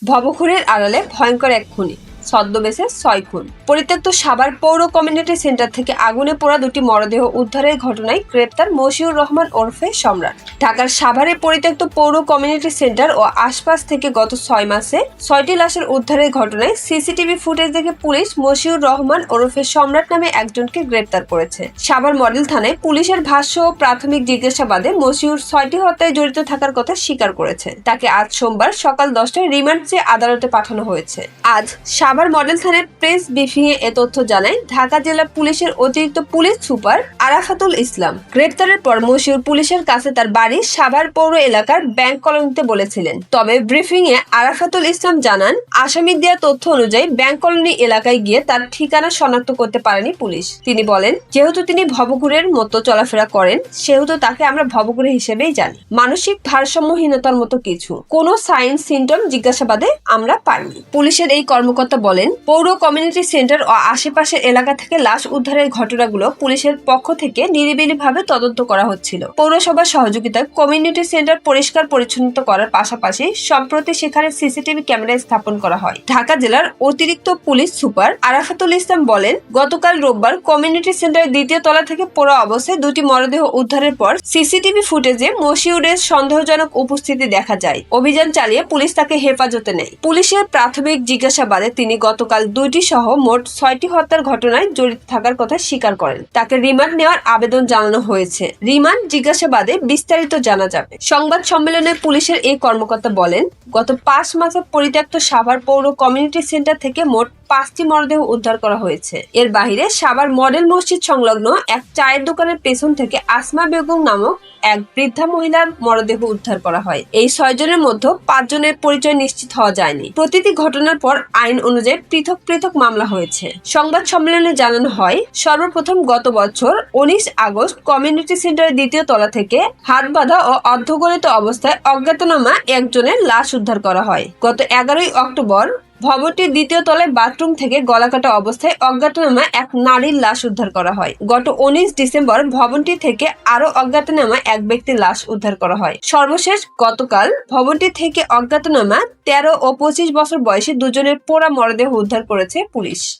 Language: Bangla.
ভবঘুরের আড়ালে ভয়ঙ্কর এক খুনি, ছদ্মবেশে 6 খুন। পরিত্যক্ত সাভার পৌর কমিউনিটি সেন্টার থেকে আগুনে পোড়া দুটি মরদেহ উদ্ধারের ঘটনায় গ্রেপ্তার মশিউর রহমান ওরফে সম্রাট। ঢাকার সাভারে পরিত্যক্ত পৌর কমিউনিটি সেন্টার ও আশপাশ থেকে গত 6 মাসে 6টি লাশের উদ্ধারের ঘটনায় সিসিটিভি ফুটেজ দেখে পুলিশ মশিউর রহমান ওরফে সম্রাট নামে একজনকে গ্রেপ্তার করেছে। সাভার মডেল থানায় পুলিশের ভাষ্য ও প্রাথমিক জিজ্ঞাসাবাদে মশিউর 6টি হত্যায় জড়িত থাকার কথা স্বীকার করেছে। তাকে আজ সোমবার সকাল 10টায় রিমান্ড চেয়ে আদালতে পাঠানো হয়েছে। আজ সাভার মডেল থানায় প্রেস ব্রিফিং এ তথ্য জানায় ঢাকা জেলা পুলিশের অতিরিক্ত পুলিশ সুপার আরাফাতুল ইসলাম। গ্রেপ্তারের পর মশিউর পুলিশের কাছে তার বাড়ি সাভার পৌর এলাকার ব্যাংক কলোনিতে বলেছিলেন। তবে ব্রিফিং এ আরাফাতুল ইসলাম জানান, আসামির দেওয়া তথ্য অনুযায়ী ব্যাংক কলোনি এলাকায় গিয়ে তার ঠিকানা শনাক্ত করতে পারেনি পুলিশ। তিনি বলেন, যেহেতু তিনি ভবঘুরের মতো চলাফেরা করেন সেহেতু তাকে আমরা ভবঘুরে হিসেবেই জানি। মানসিক ভারসাম্যহীনতার মতো কিছু কোনো সাইন সিমটম জিজ্ঞাসাবাদে আমরা পাইনি। পুলিশের এই কর্মকর্তা বলেন, পৌর কমিউনিটি সেন্টার ও আশেপাশের এলাকা থেকে লাশ উদ্ধারের ঘটনাগুলো পুলিশের পক্ষ থেকে নিরিবিলিভাবে তদন্ত করা হচ্ছিল। পৌরসভার সহযোগিতায় কমিউনিটি সেন্টার পরিষ্কার পরিচ্ছন্ন করার পাশাপাশি সম্প্রতি সেখানে সিসিটিভি ক্যামেরা স্থাপন করা হয়। ঢাকা জেলার অতিরিক্ত পুলিশ সুপার আরাফাতুল ইসলাম বলেন, গতকাল রোববার কমিউনিটি সেন্টারের দ্বিতীয় তলা থেকে পোড়া অবস্থায় দুটি মরদেহ উদ্ধারের পর সিসিটিভি ফুটেজে মশিউরের সন্দেহজনক উপস্থিতি দেখা যায়। অভিযান চালিয়ে পুলিশ তাকে হেফাজতে নেয়। পুলিশের প্রাথমিক জিজ্ঞাসাবাদে তিনি গতকাল 2টি সহ মোট 6টি হত্যার ঘটনায় জড়িত থাকার কথা স্বীকার করেন। তাকে রিমান্ড নেওয়ার আবেদন জানানো হয়েছে। রিমান্ড জিজ্ঞাসাবাদে বিস্তারিত জানা যাবে। সংবাদ সম্মেলনে পুলিশের এই কর্মকর্তা বলেন, গত 5 মাসে পরিত্যক্ত সাভার পৌর কমিউনিটি সেন্টার থেকে মোট 5টি মরদেহ উদ্ধার করা হয়েছে। এর বাইরে সাভার মডেল মসজিদ সংলগ্ন এক চায়ের দোকানের পেছন থেকে আসমা বেগম নামক এক বৃদ্ধা মহিলার মরদেহ উদ্ধার করা হয়। এই 6 জনের মধ্যে 5 জনের পরিচয় নিশ্চিত হওয়া যায়নি। প্রতিটি ঘটনার পর আইন অনুযায়ী পৃথক পৃথক মামলা হয়েছে। সংবাদ সম্মেলনে জানানো হয়, সর্বপ্রথম গত বছর 19 আগস্ট কমিউনিটি সেন্টারের দ্বিতীয় তলা থেকে হাত বাঁধা ও অর্ধগলিত অবস্থায় অজ্ঞাতনামা একজনের লাশ উদ্ধার করা হয়। গত 11ই অক্টোবর ভবনটির দ্বিতীয় তলায় বাথরুম থেকে গলাকাটা অবস্থায় অজ্ঞাতনামা এক নারীর লাশ উদ্ধার করা হয়। গত 19 ডিসেম্বর ভবনটি থেকে আরো অজ্ঞাতনামা এক ব্যক্তির লাশ উদ্ধার করা হয়। সর্বশেষ গতকাল ভবনটি থেকে অজ্ঞাতনামা 13 ও 25 বছর বয়সী দুজনের পোড়া মরদেহ উদ্ধার করেছে পুলিশ।